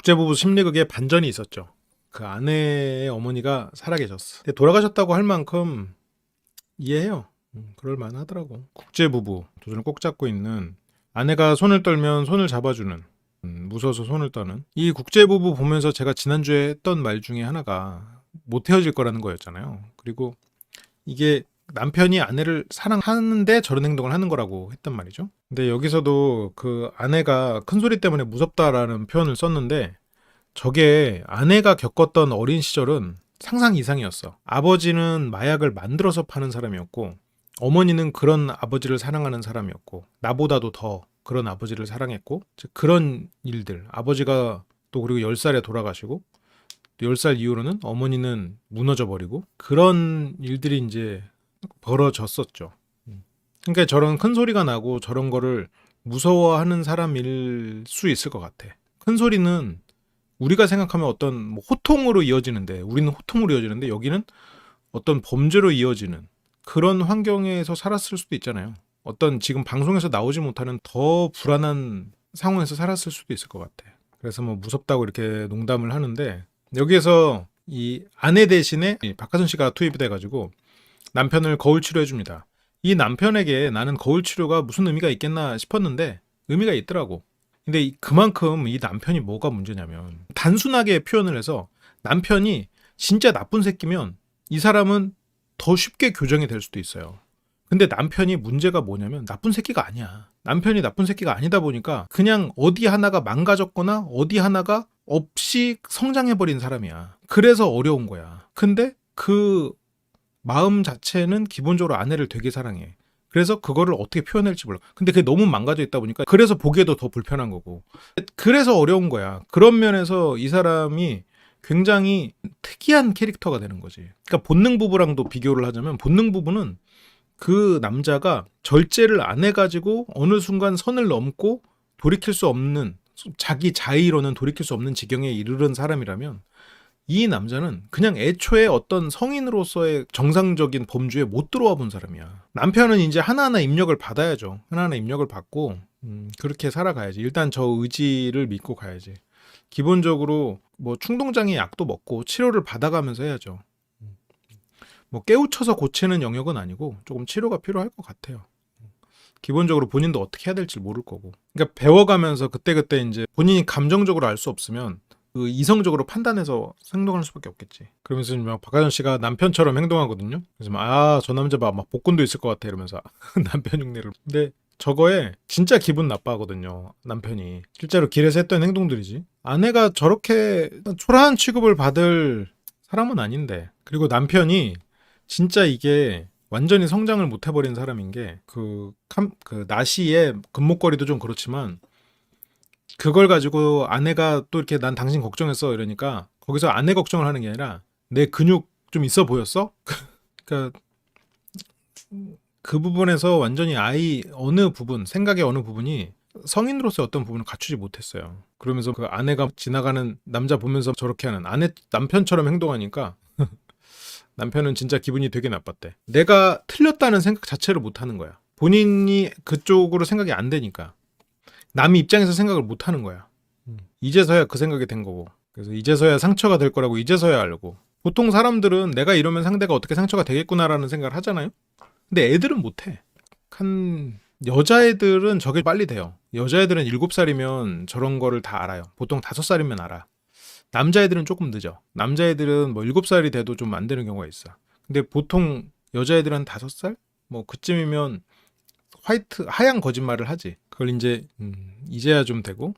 국제부부 심리극에 반전이 있었죠. 그 아내의 어머니가 살아계셨어. 근데 돌아가셨다고 할 만큼 이해해요. 그럴 만하더라고. 국제부부, 두 손을 꼭 잡고 있는 아내가 손을 떨면 손을 잡아주는, 무서워서 손을 떠는. 이 국제부부 보면서 제가 지난주에 했던 말 중에 하나가 못 헤어질 거라는 거였잖아요. 그리고 이게 남편이 아내를 사랑하는데 저런 행동을 하는 거라고 했단 말이죠. 근데 여기서도 그 아내가 큰 소리 때문에 무섭다라는 표현을 썼는데, 저게 아내가 겪었던 어린 시절은 상상 이상이었어. 아버지는 마약을 만들어서 파는 사람이었고, 어머니는 그런 아버지를 사랑하는 사람이었고, 나보다도 더 그런 아버지를 사랑했고, 그런 일들. 아버지가 또 그리고 10살에 돌아가시고, 또 10살 이후로는 어머니는 무너져 버리고, 그런 일들이 이제 벌어졌었죠. 그러니까 저런 큰 소리가 나고 저런 거를 무서워하는 사람일 수 있을 것 같아. 큰 소리는 우리가 생각하면 어떤 뭐 호통으로 이어지는데, 우리는 호통으로 이어지는데 여기는 어떤 범죄로 이어지는 그런 환경에서 살았을 수도 있잖아요. 어떤 지금 방송에서 나오지 못하는 더 불안한 상황에서 살았을 수도 있을 것 같아. 그래서 뭐 무섭다고 이렇게 농담을 하는데, 여기에서 이 아내 대신에 이 박하선 씨가 투입이 돼가지고 남편을 거울 치료해 줍니다. 이 남편에게 나는 거울 치료가 무슨 의미가 있겠나 싶었는데 의미가 있더라고. 근데 그만큼 이 남편이 뭐가 문제냐면, 단순하게 표현을 해서 남편이 진짜 나쁜 새끼면 이 사람은 더 쉽게 교정이 될 수도 있어요. 근데 남편이 문제가 뭐냐면 나쁜 새끼가 아니야. 남편이 나쁜 새끼가 아니다 보니까 그냥 어디 하나가 망가졌거나 어디 하나가 없이 성장해버린 사람이야. 그래서 어려운 거야. 근데 그 마음 자체는 기본적으로 아내를 되게 사랑해. 그래서 그거를 어떻게 표현할지 몰라. 근데 그게 너무 망가져 있다 보니까 그래서 보기에도 더 불편한 거고. 그래서 어려운 거야. 그런 면에서 이 사람이 굉장히 특이한 캐릭터가 되는 거지. 그러니까 본능 부부랑도 비교를 하자면, 본능 부부는 그 남자가 절제를 안 해가지고 어느 순간 선을 넘고 돌이킬 수 없는, 자기 자의로는 돌이킬 수 없는 지경에 이르른 사람이라면, 이 남자는 그냥 애초에 어떤 성인으로서의 정상적인 범주에 못 들어와 본 사람이야. 남편은 이제 하나하나 입력을 받아야죠. 하나하나 입력을 받고 그렇게 살아가야지. 일단 저 의지를 믿고 가야지. 기본적으로 뭐 충동장애 약도 먹고 치료를 받아가면서 해야죠. 뭐 깨우쳐서 고치는 영역은 아니고 조금 치료가 필요할 것 같아요. 기본적으로 본인도 어떻게 해야 될지 모를 거고. 그러니까 배워가면서 그때그때 이제 본인이 감정적으로 알 수 없으면 그 이성적으로 판단해서 행동할 수밖에 없겠지. 그러면서 막 박하전 씨가 남편처럼 행동하거든요. 그래서 저 남자 막 복근도 있을 것 같아 이러면서 남편 흉내를. 근데 저거에 진짜 기분 나빠하거든요. 남편이 실제로 길에서 했던 행동들이지. 아내가 저렇게 초라한 취급을 받을 사람은 아닌데. 그리고 남편이 진짜 이게 완전히 성장을 못 해버린 사람인 게, 그 나시의 금목걸이도 좀 그렇지만, 그걸 가지고 아내가 또 이렇게 난 당신 걱정했어 이러니까 거기서 아내 걱정을 하는 게 아니라 내 근육 좀 있어 보였어? 그러니까 그 부분에서 완전히 어느 부분, 생각의 어느 부분이 성인으로서의 어떤 부분을 갖추지 못했어요. 그러면서 그 아내가 지나가는 남자 보면서 저렇게 하는 남편처럼 행동하니까 남편은 진짜 기분이 되게 나빴대. 내가 틀렸다는 생각 자체를 못 하는 거야. 본인이 그쪽으로 생각이 안 되니까. 남의 입장에서 생각을 못 하는 거야. 이제서야 그 생각이 된 거고. 그래서 이제서야 상처가 될 거라고 이제서야 알고. 보통 사람들은 내가 이러면 상대가 어떻게 상처가 되겠구나라는 생각을 하잖아요. 근데 애들은 못 해. 여자애들은 저게 빨리 돼요. 여자애들은 7살이면 저런 거를 다 알아요. 보통 5살이면 알아. 남자애들은 조금 늦어. 남자애들은 뭐 7살이 돼도 좀 안 되는 경우가 있어. 근데 보통 여자애들은 5살? 뭐 그쯤이면 하얀 거짓말을 하지. 그걸 이제 이제야 좀 되고.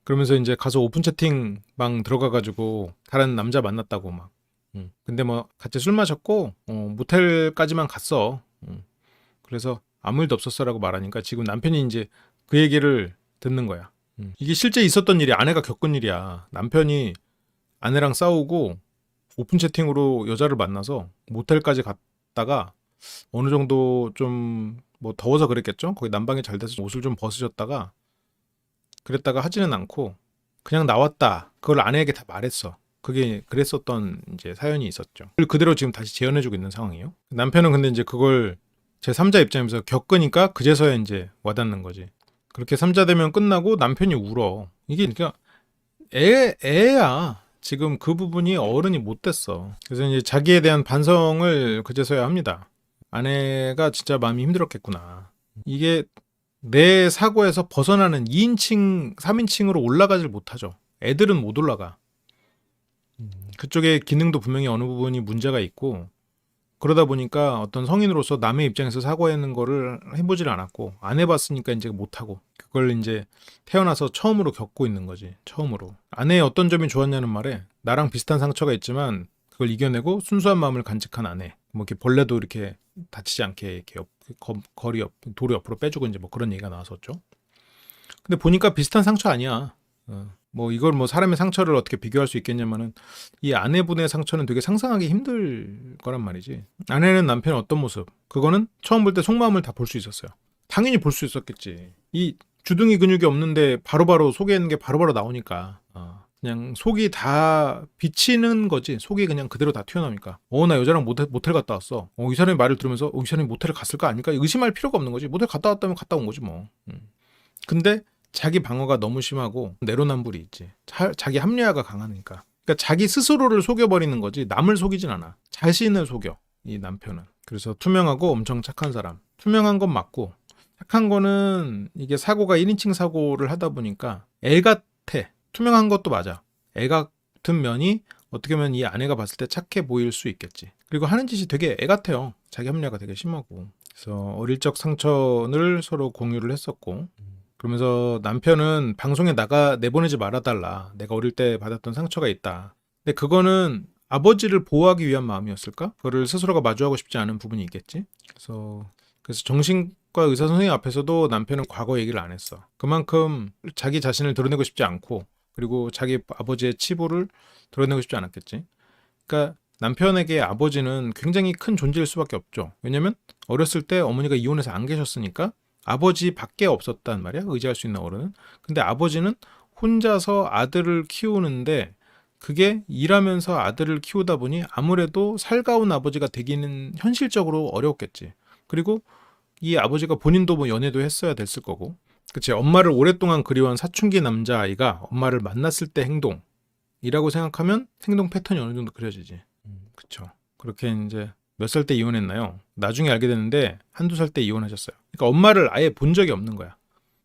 그러면서 이제 가서 오픈 채팅방 들어가가지고 다른 남자 만났다고 막. 근데 뭐 같이 술 마셨고 모텔까지만 갔어. 그래서 아무 일도 없었어라고 말하니까 지금 남편이 이제 그 얘기를 듣는 거야. 이게 실제 있었던 일이, 아내가 겪은 일이야. 남편이 아내랑 싸우고 오픈 채팅으로 여자를 만나서 모텔까지 갔다가 어느 정도 좀 뭐 더워서 그랬겠죠? 거기 난방이 잘 돼서 옷을 좀 벗으셨다가 그랬다가 하지는 않고 그냥 나왔다. 그걸 아내에게 다 말했어. 그게 그랬었던 이제 사연이 있었죠. 그대로 지금 다시 재현해주고 있는 상황이에요. 남편은 근데 이제 그걸 제3자 입장에서 겪으니까 그제서야 이제 와닿는 거지. 그렇게 3자 되면 끝나고 남편이 울어. 이게 그러니까 애야. 지금 그 부분이 어른이 못 됐어. 그래서 이제 자기에 대한 반성을 그제서야 합니다. 아내가 진짜 마음이 힘들었겠구나. 이게 내 사고에서 벗어나는 2인칭, 3인칭으로 올라가질 못하죠. 애들은 못 올라가. 그쪽의 기능도 분명히 어느 부분이 문제가 있고, 그러다 보니까 어떤 성인으로서 남의 입장에서 사과하는 거를 해보질 않았고, 안 해봤으니까 이제 못하고, 그걸 이제 태어나서 처음으로 겪고 있는 거지. 처음으로. 아내의 어떤 점이 좋았냐는 말에, 나랑 비슷한 상처가 있지만 그걸 이겨내고 순수한 마음을 간직한 아내. 뭐 이렇게 벌레도 이렇게 다치지 않게 이렇게 거리 옆, 돌 옆으로 빼주고 이제 뭐 그런 얘기가 나왔었죠. 근데 보니까 비슷한 상처 아니야. 뭐 이걸 뭐 사람의 상처를 어떻게 비교할 수 있겠냐면은, 이 아내분의 상처는 되게 상상하기 힘들 거란 말이지. 아내는 남편의 어떤 모습, 그거는 처음 볼 때 속마음을 다 볼 수 있었어요. 당연히 볼 수 있었겠지. 이 주둥이 근육이 없는데 바로바로 속에 있는 게 바로바로 나오니까 그냥 속이 다 비치는 거지. 속이 그냥 그대로 다 튀어나오니까. 나 여자랑 모텔 갔다 왔어. 이 사람의 말을 들으면서 이 사람이 모텔을 갔을까 아닐까 의심할 필요가 없는 거지. 모텔 갔다 왔다면 갔다 온 거지 뭐. 근데 자기 방어가 너무 심하고 내로남불이 있지. 자기 합리화가 강하니까. 그러니까 자기 스스로를 속여버리는 거지 남을 속이진 않아. 자신을 속여, 이 남편은. 그래서 투명하고 엄청 착한 사람. 투명한 건 맞고, 착한 거는 이게 사고가 1인칭 사고를 하다 보니까 애 같아. 투명한 것도 맞아. 애 같은 면이 어떻게 보면 이 아내가 봤을 때 착해 보일 수 있겠지. 그리고 하는 짓이 되게 애 같아요. 자기 합리화가 되게 심하고. 그래서 어릴 적 상처를 서로 공유를 했었고, 그러면서 남편은 방송에 내보내지 말아달라. 내가 어릴 때 받았던 상처가 있다. 근데 그거는 아버지를 보호하기 위한 마음이었을까? 그거를 스스로가 마주하고 싶지 않은 부분이 있겠지? 그래서 정신과 의사 선생님 앞에서도 남편은 과거 얘기를 안 했어. 그만큼 자기 자신을 드러내고 싶지 않고, 그리고 자기 아버지의 치부를 드러내고 싶지 않았겠지. 그러니까 남편에게 아버지는 굉장히 큰 존재일 수밖에 없죠. 왜냐면 어렸을 때 어머니가 이혼해서 안 계셨으니까 아버지밖에 없었단 말이야, 의지할 수 있는 어른은. 근데 아버지는 혼자서 아들을 키우는데, 그게 일하면서 아들을 키우다 보니 아무래도 살가운 아버지가 되기는 현실적으로 어려웠겠지. 그리고 이 아버지가 본인도 뭐 연애도 했어야 됐을 거고, 그치. 엄마를 오랫동안 그리워한 사춘기 남자아이가 엄마를 만났을 때 행동이라고 생각하면 행동 패턴이 어느 정도 그려지지. 그쵸. 그렇게 이제 몇 살 때 이혼했나요? 나중에 알게 됐는데 한두 살 때 이혼하셨어요. 그러니까 엄마를 아예 본 적이 없는 거야.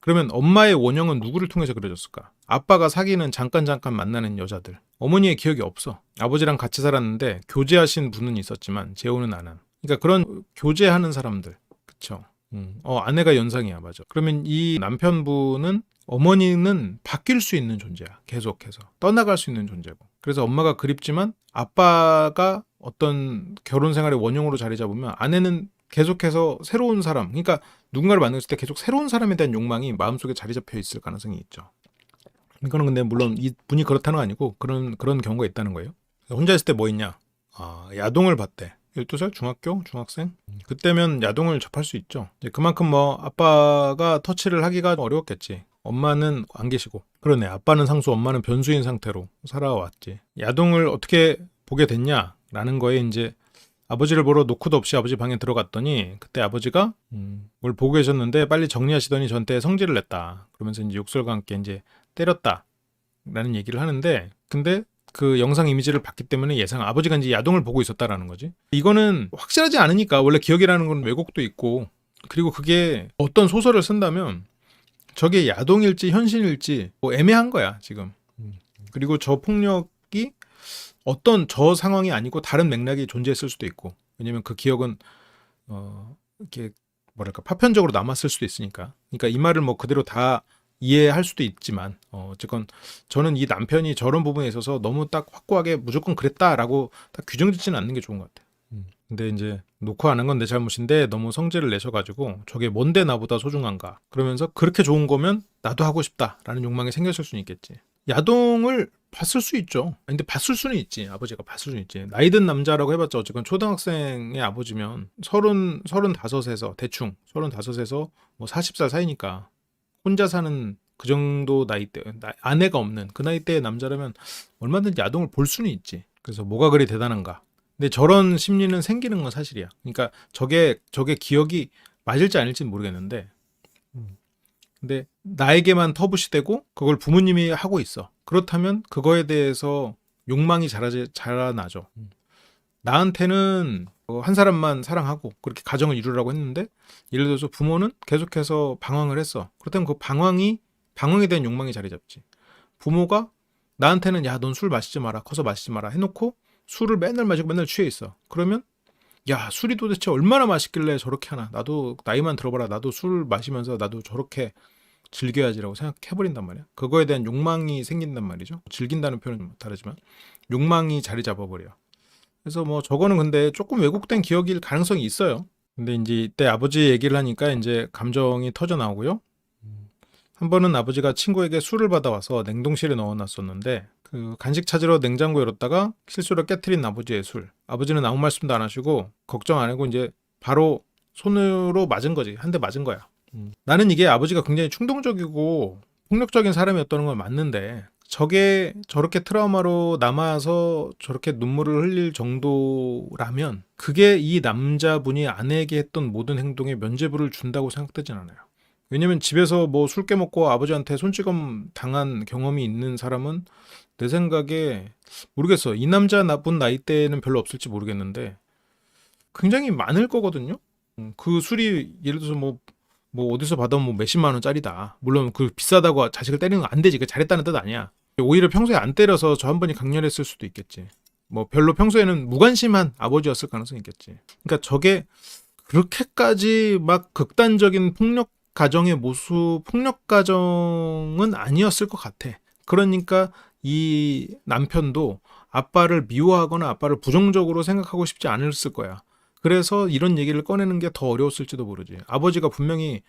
그러면 엄마의 원형은 누구를 통해서 그려졌을까? 아빠가 사귀는 잠깐 만나는 여자들. 어머니의 기억이 없어. 아버지랑 같이 살았는데 교제하신 분은 있었지만 재혼은 안 한. 그러니까 그런 교제하는 사람들. 그쵸. 아내가 연상이야. 맞아. 그러면 이 남편분은, 어머니는 바뀔 수 있는 존재야. 계속해서 떠나갈 수 있는 존재고. 그래서 엄마가 그립지만 아빠가 어떤 결혼 생활의 원형으로 자리 잡으면 아내는 계속해서 새로운 사람, 그러니까 누군가를 만났을 때 계속 새로운 사람에 대한 욕망이 마음속에 자리 잡혀 있을 가능성이 있죠. 이거는 근데 물론 이 분이 그렇다는 건 아니고 그런 경우가 있다는 거예요. 혼자 있을 때 뭐 있냐? 야동을 봤대. 12살 중학교 중학생 그때면 야동을 접할 수 있죠. 이제 그만큼 뭐 아빠가 터치를 하기가 어려웠겠지. 엄마는 안 계시고. 그러네. 아빠는 상수, 엄마는 변수인 상태로 살아왔지. 야동을 어떻게 보게 됐냐라는 거에 이제 아버지를 보러 노크도 없이 아버지 방에 들어갔더니, 그때 아버지가 뭘 보고 계셨는데 빨리 정리하시더니 저한테 성질을 냈다. 그러면서 이제 욕설과 함께 이제 때렸다라는 얘기를 하는데, 근데 그 영상 이미지를 봤기 때문에 아버지가 이제 야동을 보고 있었다라는 거지. 이거는 확실하지 않으니까, 원래 기억이라는 건 왜곡도 있고, 그리고 그게 어떤 소설을 쓴다면 저게 야동일지 현실일지 뭐 애매한 거야 지금. 그리고 저 폭력이 어떤 저 상황이 아니고 다른 맥락이 존재했을 수도 있고, 왜냐면 그 기억은 이렇게 뭐랄까 파편적으로 남았을 수도 있으니까. 그러니까 이 말을 뭐 그대로 다 이해할 수도 있지만, 어쨌건 저는 이 남편이 저런 부분에 있어서 너무 딱 확고하게 무조건 그랬다라고 딱 규정짓지는 않는 게 좋은 것 같아요. 근데 이제 놓고 안 한 건 내 잘못인데 너무 성질을 내셔가지고 저게 뭔데 나보다 소중한가, 그러면서 그렇게 좋은 거면 나도 하고 싶다라는 욕망이 생겼을 수는 있겠지. 야동을 봤을 수 있죠. 근데 봤을 수는 있지. 아버지가 봤을 수는 있지. 나이 든 남자라고 해봤자 어쨌건 초등학생의 아버지면 35에서 대충 35에서 뭐 40살 사이니까 혼자 사는 그 정도 나이대, 아내가 없는 그 나이대의 남자라면 얼마든지 야동을 볼 수는 있지. 그래서 뭐가 그리 대단한가. 근데 저런 심리는 생기는 건 사실이야. 그러니까 저게 기억이 맞을지 아닐지는 모르겠는데, 근데 나에게만 터부시되고 그걸 부모님이 하고 있어. 그렇다면 그거에 대해서 욕망이 자라나죠. 나한테는 한 사람만 사랑하고 그렇게 가정을 이루라고 했는데 예를 들어서 부모는 계속해서 방황을 했어. 그렇다면 그 방황에 대한 욕망이 자리 잡지. 부모가 나한테는 야, 넌 술 마시지 마라. 커서 마시지 마라 해놓고 술을 맨날 마시고 맨날 취해 있어. 그러면 야, 술이 도대체 얼마나 맛있길래 저렇게 하나. 나도 나이만 들어봐라. 나도 술 마시면서 나도 저렇게 즐겨야지라고 생각해버린단 말이야. 그거에 대한 욕망이 생긴단 말이죠. 즐긴다는 표현은 좀 다르지만 욕망이 자리 잡아버려. 그래서 뭐 저거는 근데 조금 왜곡된 기억일 가능성이 있어요. 근데 이제 이때 아버지 얘기를 하니까 이제 감정이 터져 나오고요. 한 번은 아버지가 친구에게 술을 받아와서 냉동실에 넣어놨었는데 그 간식 찾으러 냉장고 열었다가 실수로 깨트린 아버지의 술. 아버지는 아무 말씀도 안 하시고 걱정 안 하고 이제 바로 손으로 맞은 거지. 한 대 맞은 거야. 나는 이게 아버지가 굉장히 충동적이고 폭력적인 사람이었다는 건 맞는데 저게 저렇게 트라우마로 남아서 저렇게 눈물을 흘릴 정도라면 그게 이 남자분이 아내에게 했던 모든 행동에 면죄부를 준다고 생각되진 않아요. 왜냐면 집에서 뭐 술 깨먹고 아버지한테 손찌검 당한 경험이 있는 사람은 내 생각에 모르겠어. 이 남자 나쁜 나이대는 별로 없을지 모르겠는데 굉장히 많을 거거든요. 그 술이 예를 들어서 뭐 어디서 받아온 뭐 몇십만 원짜리다. 물론 그 비싸다고 자식을 때리는 거 안 되지. 그 잘했다는 뜻 아니야. 오히려 평소에 안 때려서 저 한 번이 강렬했을 수도 있겠지. 뭐 별로 평소에는 무관심한 아버지였을 가능성이 있겠지. 그러니까 저게 그렇게까지 막 극단적인 폭력 가정의 모습, 폭력 가정은 아니었을 것 같아. 그러니까 이 남편도 아빠를 미워하거나 아빠를 부정적으로 생각하고 싶지 않았을 거야. 그래서 이런 얘기를 꺼내는 게 더 어려웠을지도 모르지. 아버지가 분명히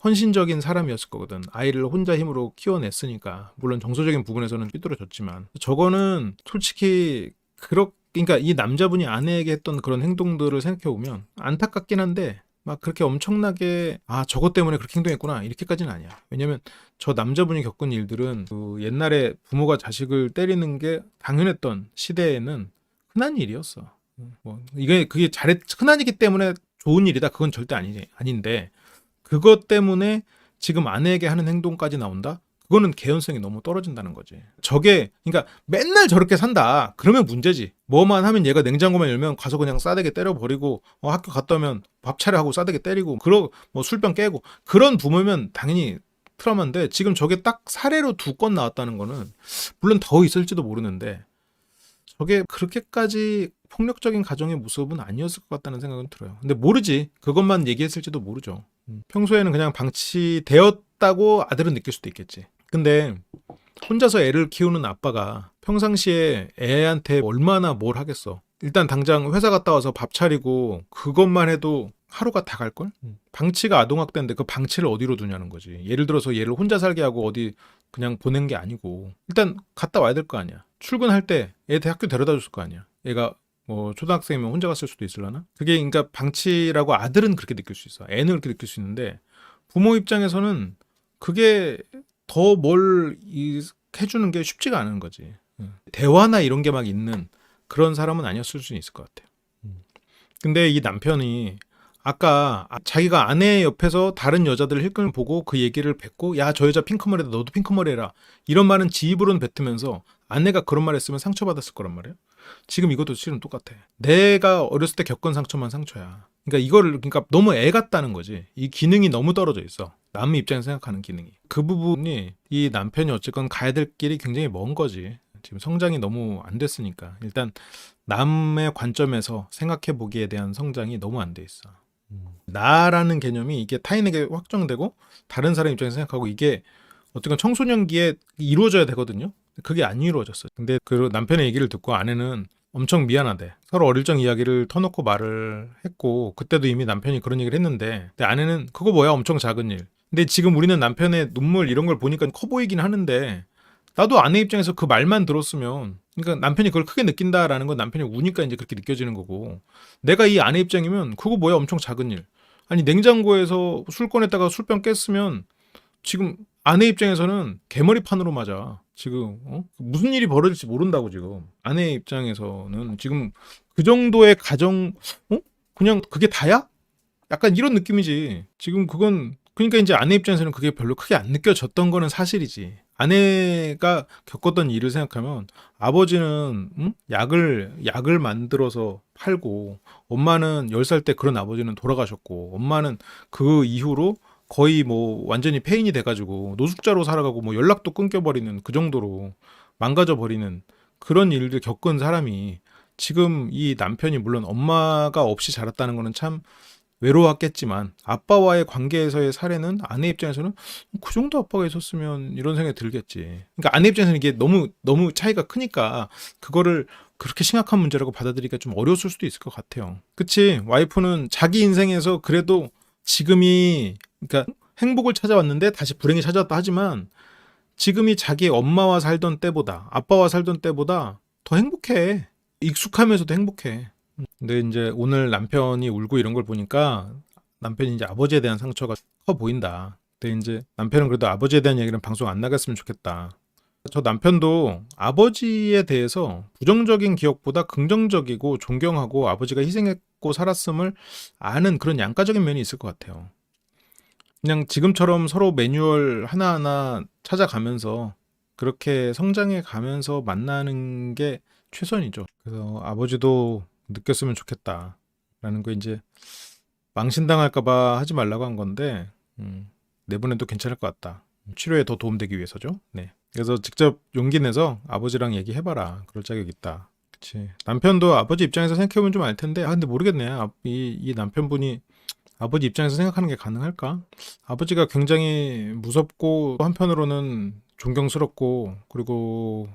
헌신적인 사람이었을 거거든. 아이를 혼자 힘으로 키워냈으니까. 물론 정서적인 부분에서는 삐뚤어졌지만. 저거는 솔직히 그러니까 이 남자분이 아내에게 했던 그런 행동들을 생각해보면 안타깝긴 한데 막 그렇게 엄청나게 저것 때문에 그렇게 행동했구나 이렇게까지는 아니야. 왜냐면 저 남자분이 겪은 일들은 그 옛날에 부모가 자식을 때리는 게 당연했던 시대에는 흔한 일이었어. 뭐 이게 그게 흔하기 때문에 좋은 일이다. 그건 절대 아닌데 그것 때문에 지금 아내에게 하는 행동까지 나온다? 그거는 개연성이 너무 떨어진다는 거지. 저게 그러니까 맨날 저렇게 산다. 그러면 문제지. 뭐만 하면 얘가 냉장고만 열면 가서 그냥 싸대기 때려버리고 학교 갔다 오면 밥 차려하고 싸대기 때리고 뭐 술병 깨고 그런 부모면 당연히 트라우마인데 지금 저게 딱 사례로 2건 나왔다는 거는 물론 더 있을지도 모르는데 저게 그렇게까지 폭력적인 가정의 모습은 아니었을 것 같다는 생각은 들어요. 근데 모르지. 그것만 얘기했을지도 모르죠. 평소에는 그냥 방치되었다고 아들은 느낄 수도 있겠지. 근데 혼자서 애를 키우는 아빠가 평상시에 애한테 얼마나 뭘 하겠어. 일단 당장 회사 갔다 와서 밥 차리고 그것만 해도 하루가 다 갈걸? 방치가 아동학대인데 그 방치를 어디로 두냐는 거지. 예를 들어서 얘를 혼자 살게 하고 어디 그냥 보낸 게 아니고 일단 갔다 와야 될 거 아니야. 출근할 때 애 학교 데려다 줬을 거 아니야. 얘가 뭐 초등학생이면 혼자 갔을 수도 있으려나? 그게 그러니까 방치라고 아들은 그렇게 느낄 수 있어. 애는 그렇게 느낄 수 있는데 부모 입장에서는 그게 더 뭘 해주는 게 쉽지가 않은 거지. 대화나 이런 게 막 있는 그런 사람은 아니었을 수 있을 것 같아요. 근데 이 남편이 아까 자기가 아내 옆에서 다른 여자들 힐끔을 보고 그 얘기를 뱉고 야, 저 여자 핑크머리다. 너도 핑크머리 해라. 이런 말은 지 입으로는 뱉으면서 아내가 그런 말 했으면 상처받았을 거란 말이에요. 지금 이것도 실은 똑같아. 내가 어렸을 때 겪은 상처만 상처야. 그러니까 너무 애 같다는 거지. 이 기능이 너무 떨어져 있어. 남 입장에서 생각하는 기능이. 그 부분이 이 남편이 어쨌건 가야 될 길이 굉장히 먼 거지. 지금 성장이 너무 안 됐으니까. 일단 남의 관점에서 생각해 보기에 대한 성장이 너무 안 돼 있어. 나라는 개념이 이게 타인에게 확정되고 다른 사람 입장에서 생각하고 이게 어쨌건 청소년기에 이루어져야 되거든요. 그게 안 이루어졌어요. 근데 그 남편의 얘기를 듣고 아내는 엄청 미안하대. 서로 어릴 적 이야기를 터놓고 말을 했고 그때도 이미 남편이 그런 얘기를 했는데 근데 아내는 그거 뭐야 엄청 작은 일. 근데 지금 우리는 남편의 눈물 이런 걸 보니까 커 보이긴 하는데 나도 아내 입장에서 그 말만 들었으면 그러니까 남편이 그걸 크게 느낀다라는 건 남편이 우니까 이제 그렇게 느껴지는 거고 내가 이 아내 입장이면 그거 뭐야 엄청 작은 일. 아니 냉장고에서 술 꺼냈다가 술병 깼으면 지금 아내 입장에서는 개머리판으로 맞아. 지금 무슨 일이 벌어질지 모른다고 지금. 아내 입장에서는 지금 그 정도의 가정 그냥 그게 다야? 약간 이런 느낌이지. 지금 그건 그러니까 이제 아내 입장에서는 그게 별로 크게 안 느껴졌던 거는 사실이지. 아내가 겪었던 일을 생각하면 아버지는 약을 만들어서 팔고 엄마는 10살 때 그런 아버지는 돌아가셨고 엄마는 그 이후로 거의 뭐 완전히 폐인이 돼가지고 노숙자로 살아가고 뭐 연락도 끊겨버리는 그 정도로 망가져버리는 그런 일을 겪은 사람이 지금 이 남편이 물론 엄마가 없이 자랐다는 거는 참 외로웠겠지만 아빠와의 관계에서의 사례는 아내 입장에서는 그 정도 아빠가 있었으면 이런 생각이 들겠지. 그러니까 아내 입장에서는 이게 너무 차이가 크니까 그거를 그렇게 심각한 문제라고 받아들이기가 좀 어려웠을 수도 있을 것 같아요. 그치? 와이프는 자기 인생에서 그래도 지금이 그러니까 행복을 찾아왔는데 다시 불행이 찾아왔다 하지만 지금이 자기 엄마와 살던 때보다 아빠와 살던 때보다 더 행복해. 익숙하면서도 행복해. 근데 이제 오늘 남편이 울고 이런 걸 보니까 남편이 이제 아버지에 대한 상처가 커 보인다. 근데 이제 남편은 그래도 아버지에 대한 얘기는 방송 안 나갔으면 좋겠다. 저 남편도 아버지에 대해서 부정적인 기억보다 긍정적이고 존경하고 아버지가 희생했고 살았음을 아는 그런 양가적인 면이 있을 것 같아요. 그냥 지금처럼 서로 매뉴얼 하나하나 찾아가면서 그렇게 성장해 가면서 만나는 게 최선이죠. 그래서 아버지도 느꼈으면 좋겠다라는 거 이제 망신당할까봐 하지 말라고 한 건데 내보내도 괜찮을 것 같다. 치료에 더 도움되기 위해서죠. 네. 그래서 직접 용기 내서 아버지랑 얘기해봐라. 그럴 자격 있다. 그치. 남편도 아버지 입장에서 생각해보면 좀 알 텐데, 근데 모르겠네. 이 남편분이 아버지 입장에서 생각하는 게 가능할까? 아버지가 굉장히 무섭고 한편으로는 존경스럽고 그리고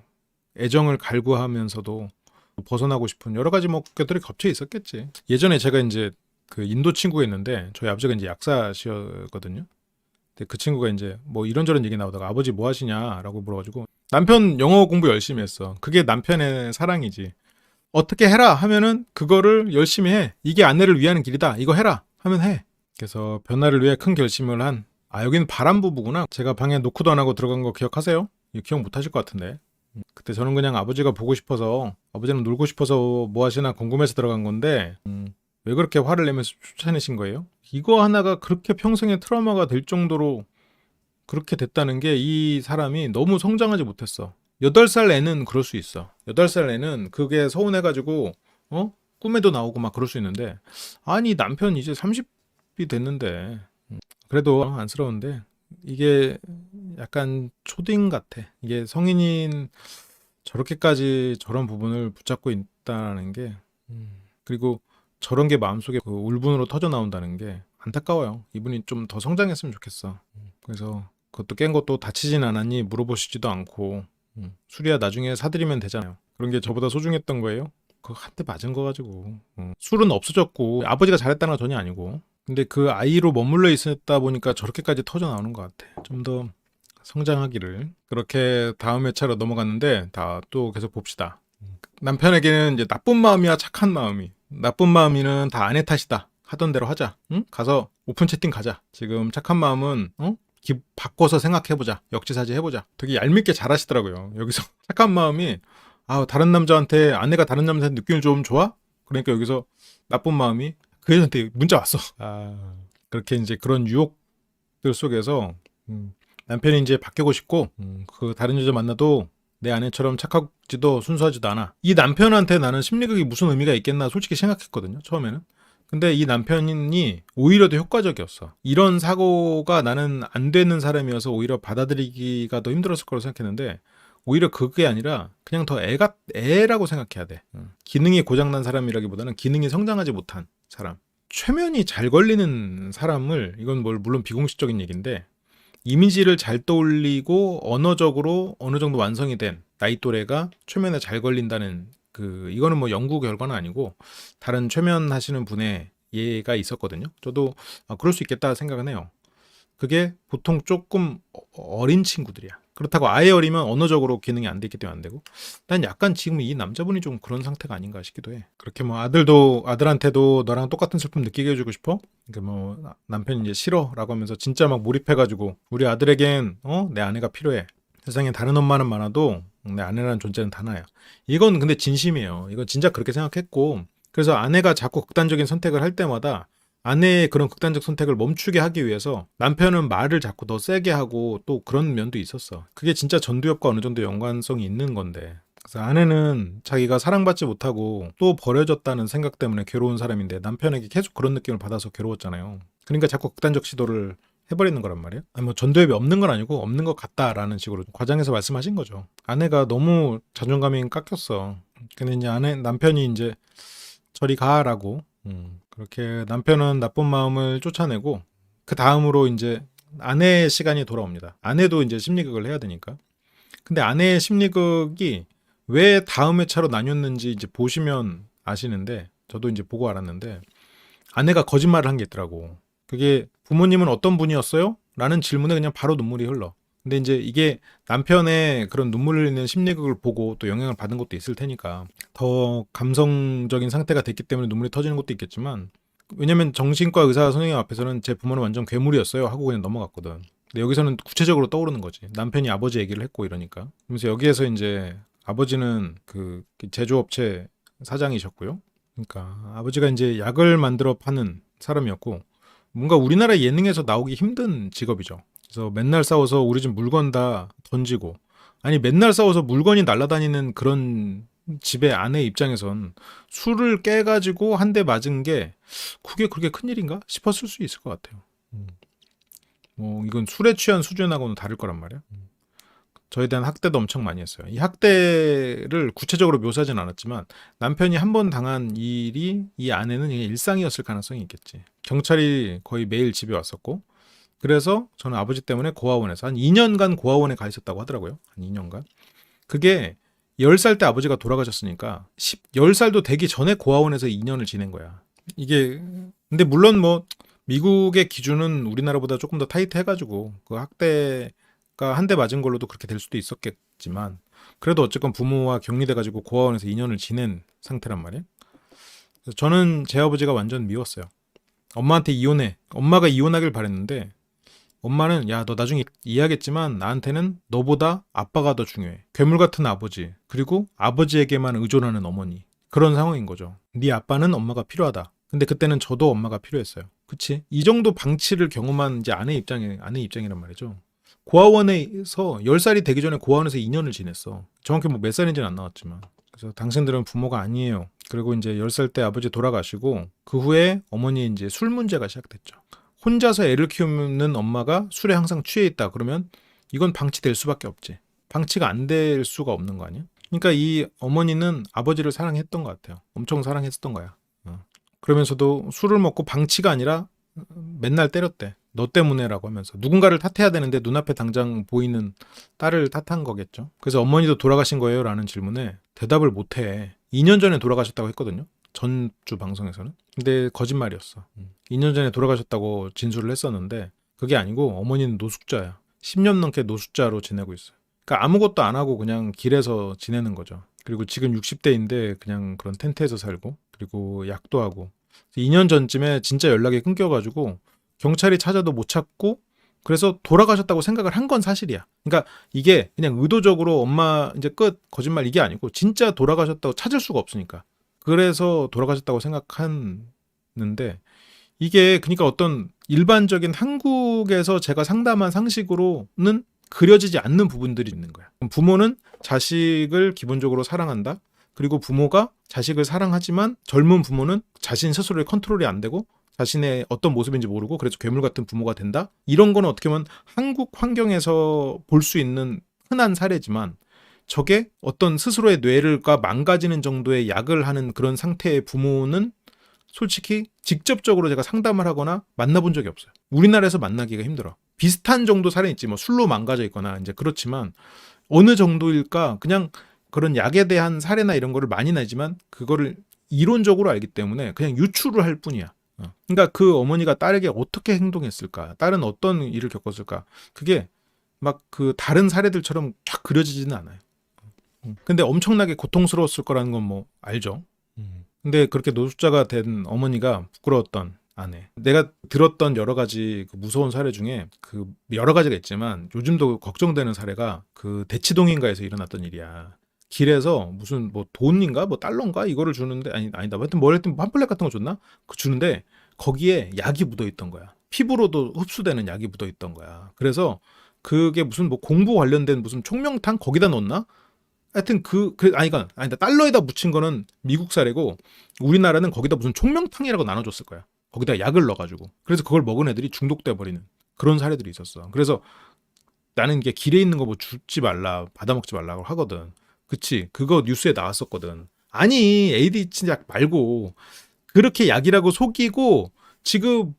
애정을 갈구하면서도 벗어나고 싶은 여러 가지 뭐 것들이 겹쳐 있었겠지. 예전에 제가 이제 그 인도 친구가 있는데 저희 아버지가 이제 약사시였거든요. 근데 그 친구가 이제 뭐 이런저런 얘기 나오다가 아버지 뭐 하시냐라고 물어가지고 남편 영어 공부 열심히 했어. 그게 남편의 사랑이지. 어떻게 해라 하면은 그거를 열심히 해. 이게 아내를 위하는 길이다. 이거 해라 하면 해. 그래서 변화를 위해 큰 결심을 한 여기는 바람 부부구나. 제가 방에 노크도 안 하고 들어간 거 기억하세요? 기억 못 하실 것 같은데. 그때 저는 그냥 아버지가 보고 싶어서 아버지랑 놀고 싶어서 뭐 하시나 궁금해서 들어간 건데 왜 그렇게 화를 내면서 쫓아내신 거예요? 이거 하나가 그렇게 평생의 트라우마가 될 정도로 그렇게 됐다는 게 이 사람이 너무 성장하지 못했어. 8살 애는 그럴 수 있어. 8살 애는 그게 서운해가지고 꿈에도 나오고 막 그럴 수 있는데 아니 남편 이제 30이 됐는데 그래도 안쓰러운데 이게 약간 초딩 같아. 이게 성인인 저렇게까지 저런 부분을 붙잡고 있다는 게 그리고 저런 게 마음속에 그 울분으로 터져 나온다는 게 안타까워요. 이분이 좀 더 성장했으면 좋겠어. 그래서 그것도 깬 것도 다치진 않았니 물어보시지도 않고 술이야 나중에 사드리면 되잖아요. 그런 게 저보다 소중했던 거예요. 그거 한 대 맞은 거 가지고 술은 없어졌고 아버지가 잘했다는 건 전혀 아니고 근데 그 아이로 머물러 있었다 보니까 저렇게까지 터져 나오는 것 같아. 좀 더 성장하기를. 그렇게 다음 회차로 넘어갔는데 다 또 계속 봅시다. 남편에게는 이제 나쁜 마음이야 착한 마음이. 나쁜 마음이는 다 아내 탓이다. 하던 대로 하자. 응? 가서 오픈 채팅 가자. 지금 착한 마음은 바꿔서 생각해보자. 역지사지 해보자. 되게 얄밉게 잘하시더라고요. 여기서 착한 마음이 다른 남자한테 아내가 다른 남자한테 느낌을 좀 좋아? 그러니까 여기서 나쁜 마음이 그 애한테 문자 왔어. 그렇게 이제 그런 유혹들 속에서 남편이 이제 바뀌고 싶고 그 다른 여자 만나도 내 아내처럼 착하지도 순수하지도 않아. 이 남편한테 나는 심리학이 무슨 의미가 있겠나 솔직히 생각했거든요. 처음에는. 근데 이 남편이 오히려 더 효과적이었어. 이런 사고가 나는 안 되는 사람이어서 오히려 받아들이기가 더 힘들었을 거라고 생각했는데 오히려 그게 아니라 그냥 더 애라고 생각해야 돼. 기능이 고장난 사람이라기보다는 기능이 성장하지 못한 사람. 최면이 잘 걸리는 사람을 이건 물론 비공식적인 얘기인데 이미지를 잘 떠올리고 언어적으로 어느 정도 완성이 된 나이 또래가 최면에 잘 걸린다는 이거는 뭐 연구 결과는 아니고 다른 최면하시는 분의 예가 있었거든요. 저도 그럴 수 있겠다 생각은 해요. 그게 보통 조금 어린 친구들이야. 그렇다고 아예 어리면 언어적으로 기능이 안 됐기 때문에 안 되고 난 약간 지금 이 남자분이 좀 그런 상태가 아닌가 싶기도 해. 그렇게 뭐 아들한테도 너랑 똑같은 슬픔 느끼게 해주고 싶어? 그러니까 뭐 남편이 이제 싫어라고 하면서 진짜 막 몰입해가지고 우리 아들에겐 내 아내가 필요해. 세상에 다른 엄마는 많아도 내 아내라는 존재는 하나야. 이건 근데 진심이에요. 이건 진짜 그렇게 생각했고 그래서 아내가 자꾸 극단적인 선택을 할 때마다 아내의 그런 극단적 선택을 멈추게 하기 위해서 남편은 말을 자꾸 더 세게 하고 또 그런 면도 있었어. 그게 진짜 전두엽과 어느 정도 연관성이 있는 건데. 그래서 아내는 자기가 사랑받지 못하고 또 버려졌다는 생각 때문에 괴로운 사람인데 남편에게 계속 그런 느낌을 받아서 괴로웠잖아요. 그러니까 자꾸 극단적 시도를 해버리는 거란 말이에요. 아니 뭐 전두엽이 없는 건 아니고 없는 것 같다라는 식으로 과장해서 말씀하신 거죠. 아내가 너무 자존감이 깎였어. 근데 이제 남편이 이제 저리 가라고 그렇게 남편은 나쁜 마음을 쫓아내고 그 다음으로 이제 아내의 시간이 돌아옵니다. 아내도 이제 심리극을 해야 되니까. 근데 아내의 심리극이 왜 다음 회차로 나뉘었는지 이제 보시면 아시는데 저도 이제 보고 알았는데 아내가 거짓말을 한 게 있더라고. 그게 부모님은 어떤 분이었어요? 라는 질문에 그냥 바로 눈물이 흘러. 근데 이제 이게 남편의 그런 눈물 흘리는 심리극을 보고 또 영향을 받은 것도 있을 테니까 더 감성적인 상태가 됐기 때문에 눈물이 터지는 것도 있겠지만 왜냐면 정신과 의사 선생님 앞에서는 제 부모는 완전 괴물이었어요 하고 그냥 넘어갔거든. 근데 여기서는 구체적으로 떠오르는 거지. 남편이 아버지 얘기를 했고 이러니까. 그래서 여기에서 이제 아버지는 그 제조업체 사장이셨고요. 그러니까 아버지가 이제 약을 만들어 파는 사람이었고 뭔가 우리나라 예능에서 나오기 힘든 직업이죠. 그래서 맨날 싸워서 우리 집 물건 다 던지고 아니 맨날 싸워서 물건이 날아다니는 그런 집의 아내 입장에선 술을 깨가지고 한 대 맞은 게 그게 그렇게 큰일인가 싶었을 수 있을 것 같아요. 뭐 이건 술에 취한 수준하고는 다를 거란 말이야. 저에 대한 학대도 엄청 많이 했어요. 이 학대를 구체적으로 묘사하진 않았지만 남편이 한 번 당한 일이 이 아내는 일상이었을 가능성이 있겠지. 경찰이 거의 매일 집에 왔었고 그래서 저는 아버지 때문에 고아원에서 한 2년간 고아원에 가 있었다고 하더라고요. 한 2년간. 그게 10살 때 아버지가 돌아가셨으니까 10살도 되기 전에 고아원에서 2년을 지낸 거야. 이게 근데 물론 뭐 미국의 기준은 우리나라보다 조금 더 타이트해가지고 그 학대가 한 대 맞은 걸로도 그렇게 될 수도 있었겠지만 그래도 어쨌건 부모와 격리돼가지고 고아원에서 2년을 지낸 상태란 말이에요. 그래서 저는 제 아버지가 완전 미웠어요. 엄마한테 이혼해. 엄마가 이혼하길 바랬는데 엄마는 야 너 나중에 이해하겠지만 나한테는 너보다 아빠가 더 중요해. 괴물 같은 아버지 그리고 아버지에게만 의존하는 어머니 그런 상황인 거죠. 네 아빠는 엄마가 필요하다. 근데 그때는 저도 엄마가 필요했어요. 그치? 이 정도 방치를 경험한 이제 아내 입장이란 말이죠. 고아원에서 10살이 되기 전에 고아원에서 2년을 지냈어. 정확히 뭐 몇 살인지는 안 나왔지만. 그래서 당신들은 부모가 아니에요. 그리고 이제 10살 때 아버지 돌아가시고 그 후에 어머니 이제 술 문제가 시작됐죠. 혼자서 애를 키우는 엄마가 술에 항상 취해 있다. 그러면 이건 방치될 수밖에 없지. 방치가 안 될 수가 없는 거 아니야? 그러니까 이 어머니는 아버지를 사랑했던 것 같아요. 엄청 사랑했었던 거야. 그러면서도 술을 먹고 방치가 아니라 맨날 때렸대. 너 때문에라고 하면서 누군가를 탓해야 되는데 눈앞에 당장 보이는 딸을 탓한 거겠죠. 그래서 어머니도 돌아가신 거예요? 라는 질문에 대답을 못해. 2년 전에 돌아가셨다고 했거든요. 전주 방송에서는. 근데 거짓말이었어. 2년 전에 돌아가셨다고 진술을 했었는데 그게 아니고 어머니는 노숙자야. 10년 넘게 노숙자로 지내고 있어요. 그러니까 아무것도 안 하고 그냥 길에서 지내는 거죠. 그리고 지금 60대인데 그냥 그런 텐트에서 살고 그리고 약도 하고 2년 전쯤에 진짜 연락이 끊겨가지고 경찰이 찾아도 못 찾고 그래서 돌아가셨다고 생각을 한 건 사실이야. 그러니까 이게 그냥 의도적으로 엄마 이제 끝 거짓말 이게 아니고 진짜 돌아가셨다고 찾을 수가 없으니까 그래서 돌아가셨다고 생각하는데 이게 그러니까 어떤 일반적인 한국에서 제가 상담한 상식으로는 그려지지 않는 부분들이 있는 거야. 부모는 자식을 기본적으로 사랑한다. 그리고 부모가 자식을 사랑하지만 젊은 부모는 자신 스스로의 컨트롤이 안 되고 자신의 어떤 모습인지 모르고 그래서 괴물 같은 부모가 된다. 이런 거는 어떻게 보면 한국 환경에서 볼 수 있는 흔한 사례지만 저게 어떤 스스로의 뇌가 망가지는 정도의 약을 하는 그런 상태의 부모는 솔직히 직접적으로 제가 상담을 하거나 만나본 적이 없어요. 우리나라에서 만나기가 힘들어. 비슷한 정도 사례 있지 뭐 술로 망가져 있거나 이제 그렇지만 어느 정도일까 그냥 그런 약에 대한 사례나 이런 거를 많이 나지만 그거를 이론적으로 알기 때문에 그냥 유추를 할 뿐이야. 그러니까 그 어머니가 딸에게 어떻게 행동했을까? 딸은 어떤 일을 겪었을까? 그게 막 그 다른 사례들처럼 쫙 그려지지는 않아요. 근데 엄청나게 고통스러웠을 거라는 건 뭐 알죠. 근데 그렇게 노숙자가 된 어머니가 부끄러웠던 아내. 내가 들었던 여러 가지 그 무서운 사례 중에 그 여러 가지가 있지만 요즘도 걱정되는 사례가 그 대치동인가에서 일어났던 일이야. 길에서 무슨 뭐 돈인가 뭐 달러인가 이거를 주는데 아니다. 하여튼 뭐 했든 팜플렛 같은 거 줬나? 그 주는데 거기에 약이 묻어 있던 거야. 피부로도 흡수되는 약이 묻어 있던 거야. 그래서 그게 무슨 뭐 공부 관련된 무슨 총명탕 거기다 넣었나? 하여튼 아니다. 달러에다 묻힌 거는 미국 사례고 우리나라는 거기다 무슨 총명탕이라고 나눠줬을 거야. 거기다 약을 넣어가지고. 그래서 그걸 먹은 애들이 중독돼 버리는 그런 사례들이 있었어. 그래서 나는 이게 길에 있는 거 뭐 줍지 말라, 받아먹지 말라고 하거든. 그치? 그거 뉴스에 나왔었거든. 아니, ADHD 약 말고 그렇게 약이라고 속이고 지금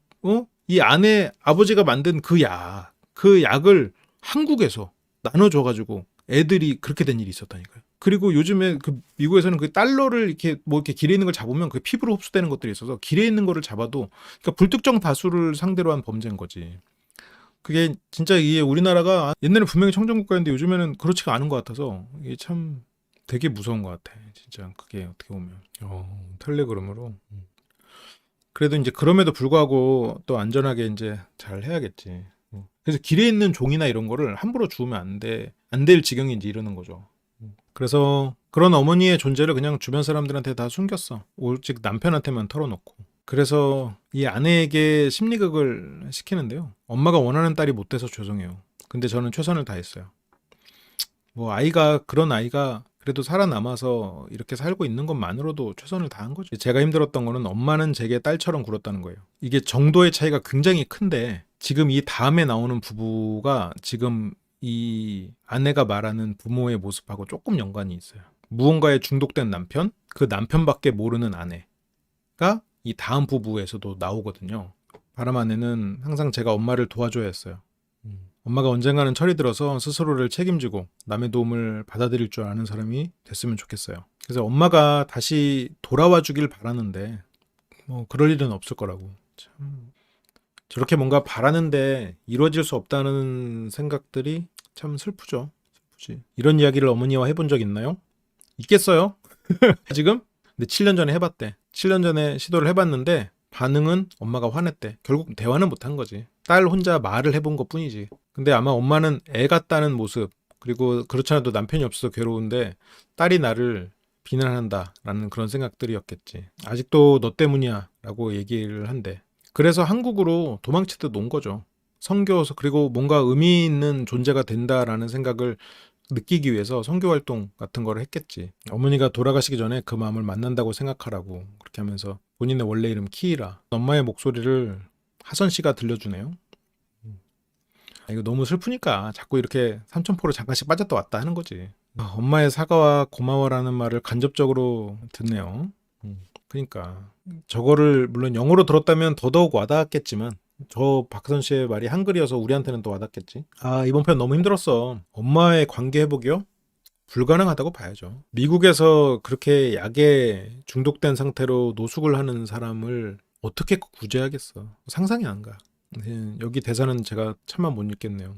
이 안에 아버지가 만든 그 약을 한국에서 나눠줘가지고 애들이 그렇게 된 일이 있었다니까요. 그리고 요즘에 그 미국에서는 그 달러를 이렇게 뭐 이렇게 길에 있는 걸 잡으면 그 피부로 흡수되는 것들이 있어서 길에 있는 거를 잡아도 그러니까 불특정 다수를 상대로 한 범죄인 거지. 그게 진짜 이게 우리나라가 옛날에 분명히 청정국가였는데 요즘에는 그렇지가 않은 것 같아서 이게 참 되게 무서운 것 같아. 진짜 그게 어떻게 보면 텔레그램으로. 그래도 이제 그럼에도 불구하고 또 안전하게 이제 잘 해야겠지. 그래서 길에 있는 종이나 이런 거를 함부로 주우면 안 돼. 안 될 지경이 이제 이러는 거죠. 그래서 그런 어머니의 존재를 그냥 주변 사람들한테 다 숨겼어. 오직 남편한테만 털어놓고. 그래서 이 아내에게 심리극을 시키는데요. 엄마가 원하는 딸이 못 돼서 죄송해요. 근데 저는 최선을 다했어요. 뭐 그런 아이가 그래도 살아남아서 이렇게 살고 있는 것만으로도 최선을 다한 거죠. 제가 힘들었던 거는 엄마는 제게 딸처럼 굴었다는 거예요. 이게 정도의 차이가 굉장히 큰데 지금 이 다음에 나오는 부부가 지금 이 아내가 말하는 부모의 모습하고 조금 연관이 있어요. 무언가에 중독된 남편, 그 남편밖에 모르는 아내가 이 다음 부부에서도 나오거든요. 바람 아내는 항상 제가 엄마를 도와줘야 했어요. 엄마가 언젠가는 철이 들어서 스스로를 책임지고 남의 도움을 받아들일 줄 아는 사람이 됐으면 좋겠어요. 그래서 엄마가 다시 돌아와 주길 바라는데 뭐 그럴 일은 없을 거라고. 참 저렇게 뭔가 바라는데 이루어질 수 없다는 생각들이 참 슬프죠. 슬프지. 이런 이야기를 어머니와 해본 적 있나요? 있겠어요? 지금? 근데 7년 전에 해봤대. 7년 전에 시도를 해봤는데 반응은 엄마가 화냈대. 결국 대화는 못한 거지. 딸 혼자 말을 해본 것 뿐이지. 근데 아마 엄마는 애 같다는 모습, 그리고 그렇지 않아도 남편이 없어서 괴로운데 딸이 나를 비난한다라는 그런 생각들이었겠지. 아직도 너 때문이야 라고 얘기를 한대. 그래서 한국으로 도망치듯 온 거죠. 선교서 그리고 뭔가 의미 있는 존재가 된다라는 생각을 느끼기 위해서 선교 활동 같은 걸 했겠지. 어머니가 돌아가시기 전에 그 마음을 만난다고 생각하라고 그렇게 하면서 본인의 원래 이름 키이라 엄마의 목소리를 하선 씨가 들려주네요. 이거 너무 슬프니까 자꾸 이렇게 삼천포로 잠깐씩 빠졌다 왔다 하는 거지. 엄마의 사과와 고마워라는 말을 간접적으로 듣네요. 그러니까 저거를 물론 영어로 들었다면 더더욱 와닿았겠지만 저 박선 씨의 말이 한글이어서 우리한테는 더 와닿겠지. 이번 편 너무 힘들었어. 엄마의 관계 회복이요? 불가능하다고 봐야죠. 미국에서 그렇게 약에 중독된 상태로 노숙을 하는 사람을 어떻게 구제하겠어. 상상이 안 가. 여기 대사는 제가 차마 못 읽겠네요.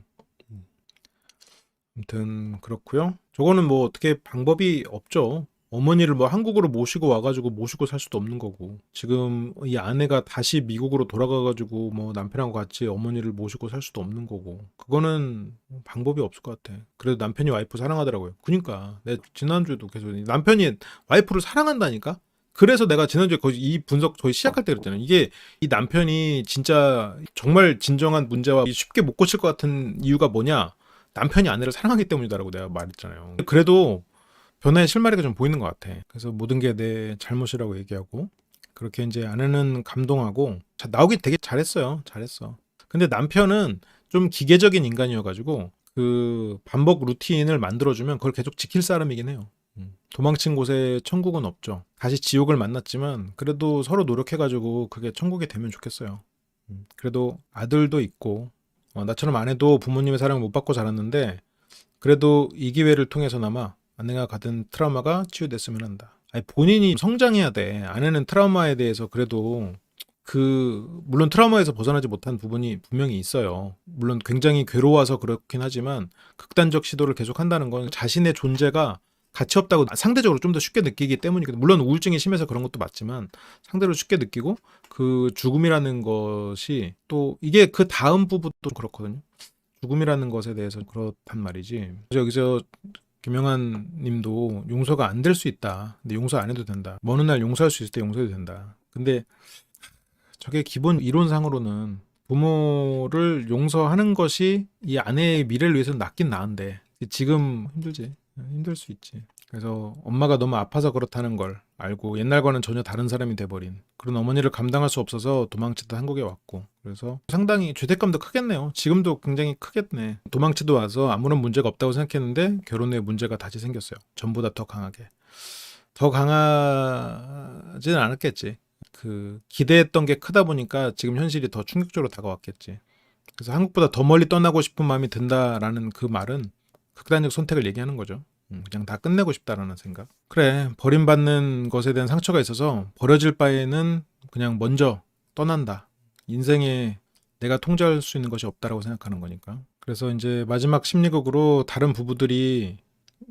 아무튼 그렇고요. 저거는 뭐 어떻게 방법이 없죠. 어머니를 뭐 한국으로 모시고 와가지고 모시고 살 수도 없는 거고 지금 이 아내가 다시 미국으로 돌아가가지고 뭐 남편하고 같이 어머니를 모시고 살 수도 없는 거고 그거는 방법이 없을 것 같아. 그래도 남편이 와이프 사랑하더라고요. 그니까 내가 지난주에도 계속 남편이 와이프를 사랑한다니까. 그래서 내가 지난주에 거의 이 분석 저희 시작할 때 그랬잖아요. 이게 이 남편이 진짜 정말 진정한 문제와 쉽게 못 고칠 것 같은 이유가 뭐냐? 남편이 아내를 사랑하기 때문이다라고 내가 말했잖아요. 그래도 변화의 실마리가 좀 보이는 것 같아. 그래서 모든 게 내 잘못이라고 얘기하고 그렇게 이제 아내는 감동하고 나오기 되게 잘했어요. 잘했어. 근데 남편은 좀 기계적인 인간이어가지고 그 반복 루틴을 만들어주면 그걸 계속 지킬 사람이긴 해요. 도망친 곳에 천국은 없죠. 다시 지옥을 만났지만 그래도 서로 노력해가지고 그게 천국이 되면 좋겠어요. 그래도 아들도 있고 나처럼 아내도 부모님의 사랑을 못 받고 자랐는데 그래도 이 기회를 통해서나마 아내가 가진 트라우마가 치유됐으면 한다. 아니, 본인이 성장해야 돼. 아내는 트라우마에 대해서 그래도 물론 트라우마에서 벗어나지 못한 부분이 분명히 있어요. 물론 굉장히 괴로워서 그렇긴 하지만 극단적 시도를 계속 한다는 건 자신의 존재가 가치 없다고 상대적으로 좀 더 쉽게 느끼기 때문이거든요. 물론 우울증이 심해서 그런 것도 맞지만 상대로 쉽게 느끼고 그 죽음이라는 것이 또 이게 그 다음 부분도 그렇거든요. 죽음이라는 것에 대해서 그렇단 말이지. 여기서 김영한 님도 용서가 안 될 수 있다. 근데 용서 안 해도 된다. 먼 훗날 용서할 수 있을 때 용서해도 된다. 근데 저게 기본 이론상으로는 부모를 용서하는 것이 이 아내의 미래를 위해서는 낫긴 나은데 지금 힘들지. 힘들 수 있지. 그래서 엄마가 너무 아파서 그렇다는 걸 알고 옛날과는 전혀 다른 사람이 돼버린 그런 어머니를 감당할 수 없어서 도망치다 한국에 왔고, 그래서 상당히 죄책감도 크겠네요. 지금도 굉장히 크겠네. 도망치도 와서 아무런 문제가 없다고 생각했는데 결혼 후에 문제가 다시 생겼어요. 전보다 더 강하게. 더 강하지는 않았겠지. 그 기대했던 게 크다 보니까 지금 현실이 더 충격적으로 다가왔겠지. 그래서 한국보다 더 멀리 떠나고 싶은 마음이 든다라는 그 말은 극단적 선택을 얘기하는 거죠. 그냥 다 끝내고 싶다라는 생각. 그래, 버림받는 것에 대한 상처가 있어서 버려질 바에는 그냥 먼저 떠난다. 인생에 내가 통제할 수 있는 것이 없다라고 생각하는 거니까. 그래서 이제 마지막 심리극으로 다른 부부들이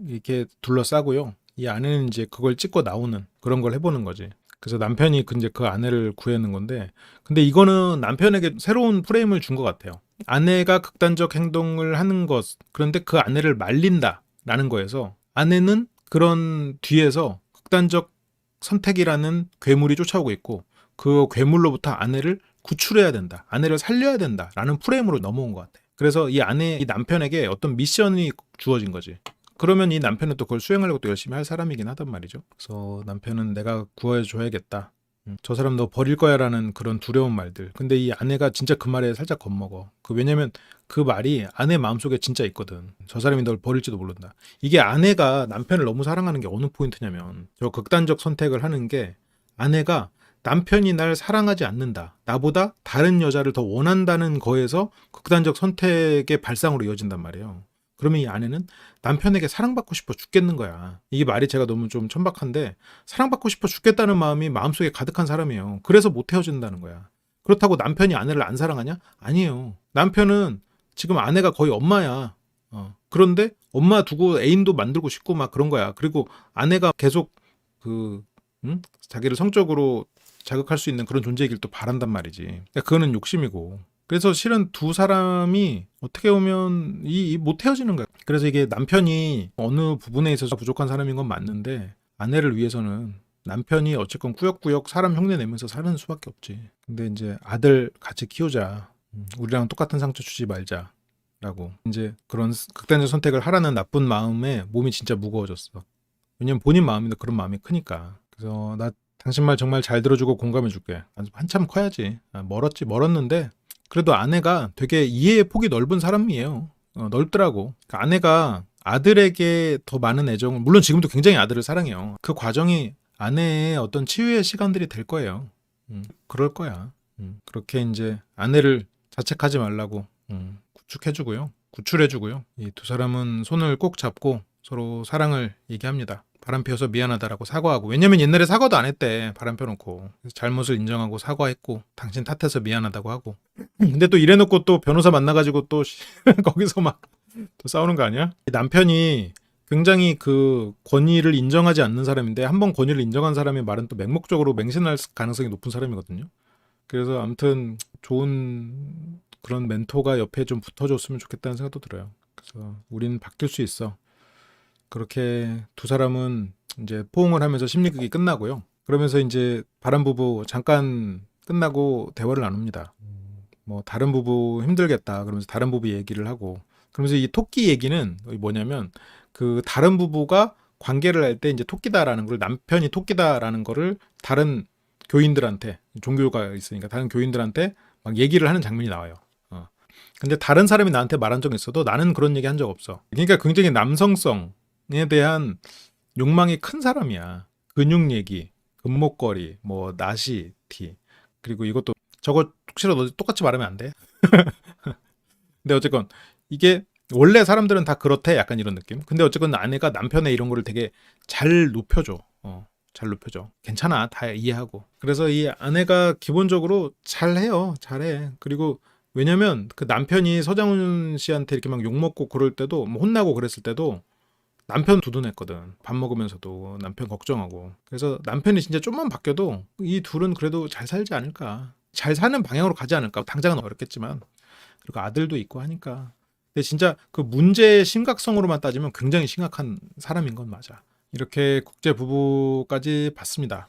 이렇게 둘러싸고요. 이 아내는 이제 그걸 찍고 나오는 그런 걸 해보는 거지. 그래서 남편이 이제 그 아내를 구해는 건데, 근데 이거는 남편에게 새로운 프레임을 준 것 같아요. 아내가 극단적 행동을 하는 것, 그런데 그 아내를 말린다라는 거에서 아내는 그런 뒤에서 극단적 선택이라는 괴물이 쫓아오고 있고, 그 괴물로부터 아내를 구출해야 된다, 아내를 살려야 된다라는 프레임으로 넘어온 것 같아요. 그래서 이 남편에게 어떤 미션이 주어진 거지. 그러면 이 남편은 또 그걸 수행하려고 또 열심히 할 사람이긴 하단 말이죠. 그래서 남편은 내가 구해줘야겠다. 저 사람 너 버릴 거야 라는 그런 두려운 말들. 근데 이 아내가 진짜 그 말에 살짝 겁먹어. 왜냐면 그 말이 아내 마음속에 진짜 있거든. 저 사람이 널 버릴지도 모른다. 이게 아내가 남편을 너무 사랑하는 게 어느 포인트냐면, 저 극단적 선택을 하는 게 아내가 남편이 날 사랑하지 않는다, 나보다 다른 여자를 더 원한다는 거에서 극단적 선택의 발상으로 이어진단 말이에요. 그러면 이 아내는 남편에게 사랑받고 싶어 죽겠는 거야. 이게 말이 제가 너무 좀 천박한데, 사랑받고 싶어 죽겠다는 마음이 마음속에 가득한 사람이에요. 그래서 못 헤어진다는 거야. 그렇다고 남편이 아내를 안 사랑하냐? 아니에요. 남편은 지금 아내가 거의 엄마야. 그런데 엄마 두고 애인도 만들고 싶고 막 그런 거야. 그리고 아내가 계속 자기를 성적으로 자극할 수 있는 그런 존재이길 또 바란단 말이지. 그러니까 그거는 욕심이고. 그래서 실은 두 사람이 어떻게 보면 못 헤어지는 거야. 그래서 이게 남편이 어느 부분에 있어서 부족한 사람인 건 맞는데, 아내를 위해서는 남편이 어쨌건 꾸역꾸역 사람 흉내 내면서 사는 수밖에 없지. 근데 이제 아들 같이 키우자, 우리랑 똑같은 상처 주지 말자 라고 이제 그런 극단적 선택을 하라는 나쁜 마음에 몸이 진짜 무거워졌어. 왜냐면 본인 마음인데 그런 마음이 크니까. 그래서 나 당신 말 정말 잘 들어주고 공감해 줄게. 한참 커야지. 멀었는데 그래도 아내가 되게 이해의 폭이 넓은 사람이에요. 넓더라고. 그러니까 아내가 아들에게 더 많은 애정을, 물론 지금도 굉장히 아들을 사랑해요. 그 과정이 아내의 어떤 치유의 시간들이 될 거예요. 그럴 거야. 그렇게 이제 아내를 자책하지 말라고 구축해주고요. 구출해주고요. 이 두 사람은 손을 꼭 잡고 서로 사랑을 얘기합니다. 바람 피워서 미안하다라고 사과하고. 왜냐면 옛날에 사과도 안 했대, 바람 펴놓고. 그래서 잘못을 인정하고 사과했고, 당신 탓해서 미안하다고 하고. 근데 또 이래놓고 또 변호사 만나가지고 또 거기서 막 또 싸우는 거 아니야? 남편이 굉장히 그 권위를 인정하지 않는 사람인데, 한번 권위를 인정한 사람의 말은 또 맹목적으로 맹신할 가능성이 높은 사람이거든요. 그래서 아무튼 좋은 그런 멘토가 옆에 좀 붙어줬으면 좋겠다는 생각도 들어요. 그래서 우린 바뀔 수 있어. 그렇게 두 사람은 이제 포옹을 하면서 심리극이 끝나고요. 그러면서 이제 바람 부부 잠깐 끝나고 대화를 나눕니다. 뭐 다른 부부 힘들겠다 그러면서 다른 부부 얘기를 하고, 그러면서 이 토끼 얘기는 뭐냐면, 그 다른 부부가 관계를 할 때 이제 토끼다라는 걸, 남편이 토끼다라는 거를 다른 교인들한테, 종교가 있으니까 다른 교인들한테 막 얘기를 하는 장면이 나와요. 근데 다른 사람이 나한테 말한 적이 있어도 나는 그런 얘기 한 적 없어. 그러니까 굉장히 남성성에 대한 욕망이 큰 사람이야. 근육 얘기, 금목걸이, 뭐 나시, 티, 그리고 이것도 저거 혹시라도 너 똑같이 말하면 안 돼? 근데 어쨌건 이게 원래 사람들은 다 그렇대, 약간 이런 느낌. 근데 어쨌건 아내가 남편의 이런 거를 되게 잘 높여줘. 잘 높여줘. 괜찮아, 다 이해하고. 그래서 이 아내가 기본적으로 잘해요. 잘해. 그리고 왜냐면 그 남편이 서장훈 씨한테 이렇게 막 욕먹고 그럴 때도, 뭐 혼나고 그랬을 때도 남편 두둔했거든. 밥 먹으면서도 남편 걱정하고. 그래서 남편이 진짜 좀만 바뀌어도 이 둘은 그래도 잘 살지 않을까. 잘 사는 방향으로 가지 않을까. 당장은 어렵겠지만. 그리고 아들도 있고 하니까. 근데 진짜 그 문제의 심각성으로만 따지면 굉장히 심각한 사람인 건 맞아. 이렇게 국제 부부까지 봤습니다.